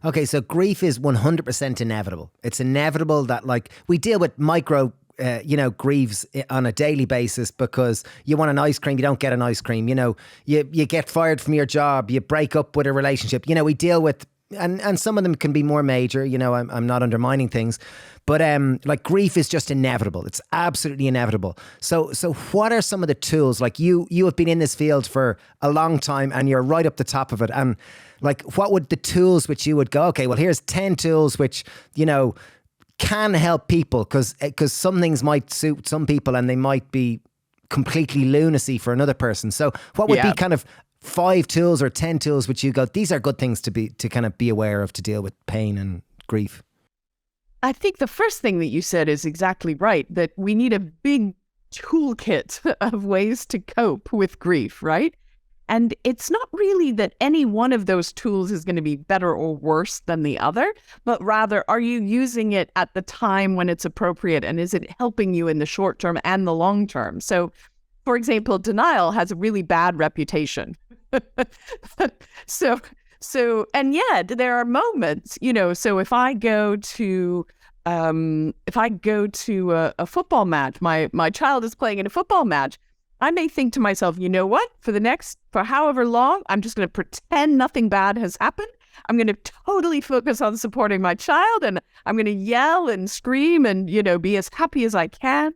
Okay, so grief is 100% inevitable. It's inevitable that, like, we deal with micro, grieves on a daily basis because you want an ice cream, you don't get an ice cream. You get fired from your job, you break up with a relationship. We deal with, and some of them can be more major. I'm not undermining things, but like grief is just inevitable. It's absolutely inevitable. So what are some of the tools? Like you have been in this field for a long time and you're right up the top of it. And like, what would the tools which you would go, okay, well, here's 10 tools which, can help people, because some things might suit some people and they might be completely lunacy for another person. So what would be kind of 5 tools or 10 tools which you go, these are good things to kind of be aware of to deal with pain and grief? I think the first thing that you said is exactly right, that we need a big toolkit of ways to cope with grief, right? And it's not really that any one of those tools is going to be better or worse than the other, but rather, are you using it at the time when it's appropriate? And is it helping you in the short term and the long term? So, for example, denial has a really bad reputation. And yet there are moments, so if I go to a football match, my child is playing in a football match, I may think to myself, you know what, for however long, I'm just going to pretend nothing bad has happened. I'm going to totally focus on supporting my child, and I'm going to yell and scream and, be as happy as I can.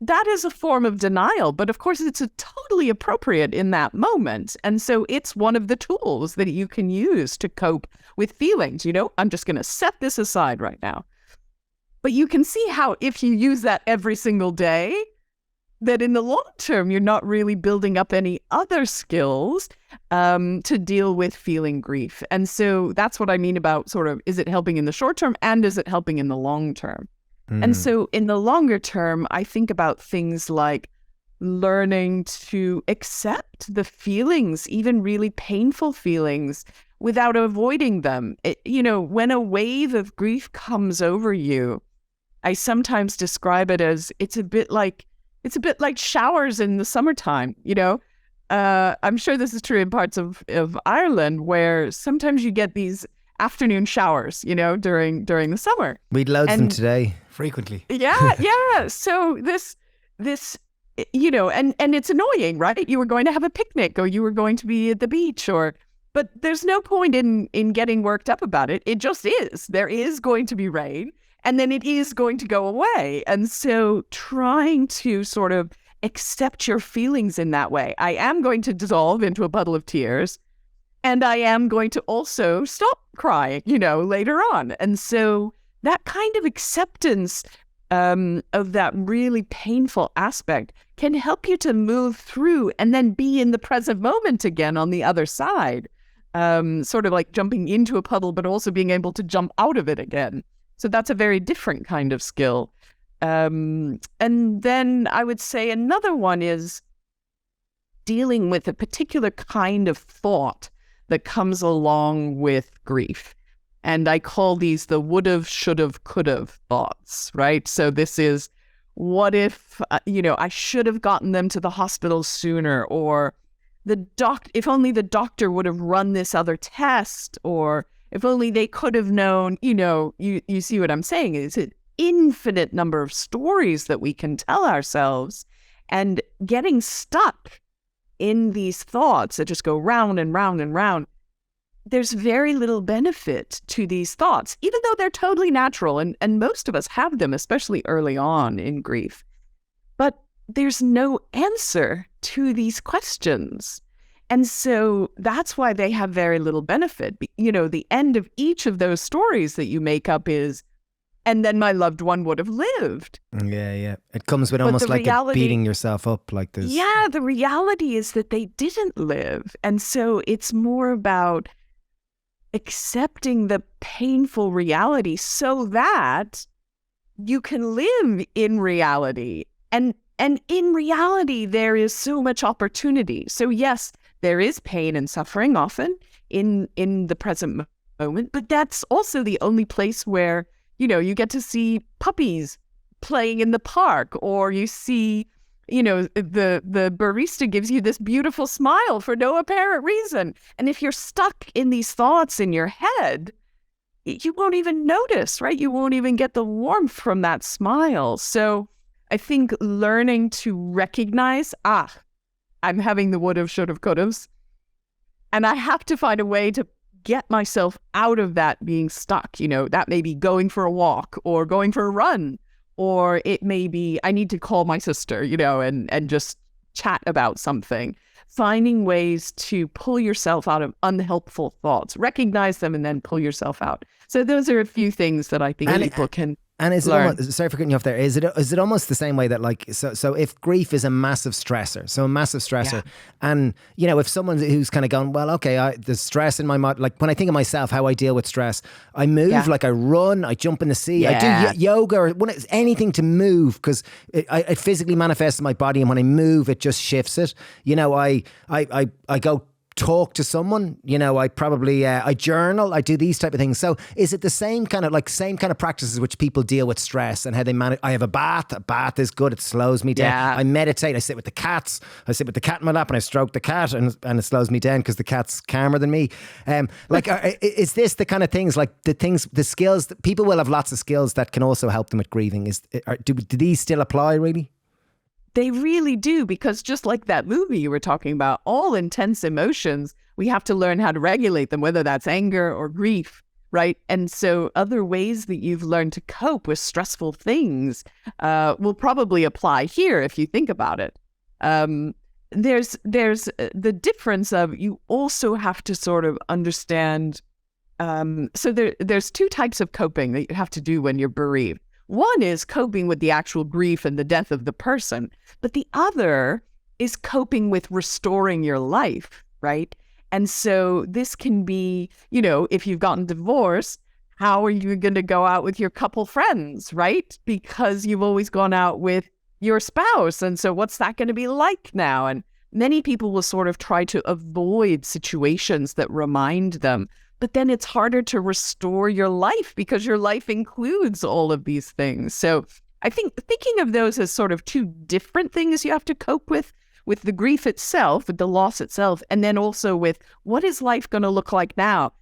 That is a form of denial, but of course it's totally appropriate in that moment. And so it's one of the tools that you can use to cope with feelings. I'm just going to set this aside right now. But you can see how if you use that every single day, that in the long term, you're not really building up any other skills to deal with feeling grief. And so that's what I mean about sort of, is it helping in the short term and is it helping in the long term? And so in the longer term, I think about things like learning to accept the feelings, even really painful feelings, without avoiding them. When a wave of grief comes over you, I sometimes describe it as it's a bit like showers in the summertime. I'm sure this is true in parts of Ireland where sometimes you get these afternoon showers, during the summer. We'd loads of them today, frequently. Yeah. So this, and it's annoying, right? You were going to have a picnic or you were going to be at the beach but there's no point in getting worked up about it. It just is. There is going to be rain and then it is going to go away. And so trying to sort of accept your feelings in that way. I am going to dissolve into a puddle of tears. And I am going to also stop crying, later on. And so that kind of acceptance of that really painful aspect can help you to move through and then be in the present moment again on the other side. Sort of like jumping into a puddle, but also being able to jump out of it again. So that's a very different kind of skill. And then I would say another one is dealing with a particular kind of thought that comes along with grief. And I call these the would've, should've, could've thoughts, right? So this is, what if, I should have gotten them to the hospital sooner, or if only the doctor would have run this other test, or if only they could have known, you see what I'm saying? It's an infinite number of stories that we can tell ourselves, and getting stuck in these thoughts that just go round and round and round, there's very little benefit to these thoughts, even though they're totally natural. And most of us have them, especially early on in grief. But there's no answer to these questions. And so that's why they have very little benefit. The end of each of those stories that you make up is, and then my loved one would have lived. Yeah. It comes with almost like beating yourself up like this. Yeah, the reality is that they didn't live. And so it's more about accepting the painful reality so that you can live in reality. And in reality, there is so much opportunity. So yes, there is pain and suffering often in the present moment, but that's also the only place where you get to see puppies playing in the park, or you see, the barista gives you this beautiful smile for no apparent reason. And if you're stuck in these thoughts in your head, you won't even notice, right? You won't even get the warmth from that smile. So I think learning to recognize, I'm having the would have, should have, could have, and I have to find a way to get myself out of that being stuck. That may be going for a walk or going for a run, or it may be I need to call my sister, and just chat about something. Finding ways to pull yourself out of unhelpful thoughts, recognize them, and then pull yourself out. So those are a few things that I think people can. And is it learn. almost, sorry for cutting you off there, is it almost the same way that like, so if grief is a massive stressor, and if someone who's kind of gone, well, okay, the stress in my mind, like when I think of myself, how I deal with stress, I move, like I run, I jump in the sea, I do yoga or anything to move, because it physically manifests in my body, and when I move, it just shifts it. I go talk to someone, I probably I journal, I do these type of things. So is it the same kind of practices which people deal with stress and how they manage? I have a bath is good, it slows me down. I meditate, I sit with the cats, I sit with the cat in my lap and I stroke the cat, and it slows me down because the cat's calmer than me. Is this the kind of things, like the skills that people will have lots of skills that can also help them with grieving? Do these still apply really? They really do, because just like that movie you were talking about, all intense emotions, we have to learn how to regulate them, whether that's anger or grief, right? And so other ways that you've learned to cope with stressful things will probably apply here if you think about it. There's the difference of, you also have to sort of understand. So there's two types of coping that you have to do when you're bereaved. One is coping with the actual grief and the death of the person, but the other is coping with restoring your life, right? And so this can be, if you've gotten divorced, how are you going to go out with your couple friends, right? Because you've always gone out with your spouse. And so what's that going to be like now? And many people will sort of try to avoid situations that remind them. But then it's harder to restore your life because your life includes all of these things. So I think thinking of those as sort of two different things you have to cope with the grief itself, with the loss itself, and then also with what is life going to look like now?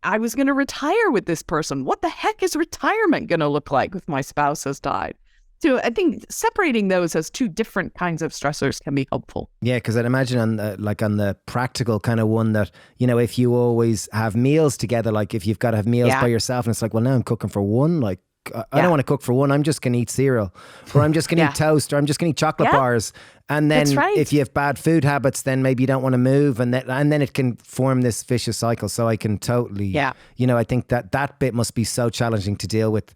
I was going to retire with this person. What the heck is retirement going to look like if my spouse has died? So I think separating those as two different kinds of stressors can be helpful. Yeah, because I'd imagine on the practical kind of one that, if you always have meals together, like if you've got to have meals by yourself, and it's like, well, now I'm cooking for one, like I don't want to cook for one. I'm just going to eat cereal, or I'm just going to eat toast, or I'm just going to eat chocolate bars. And then if you have bad food habits, then maybe you don't want to move. And then it can form this vicious cycle. So I can totally, I think that bit must be so challenging to deal with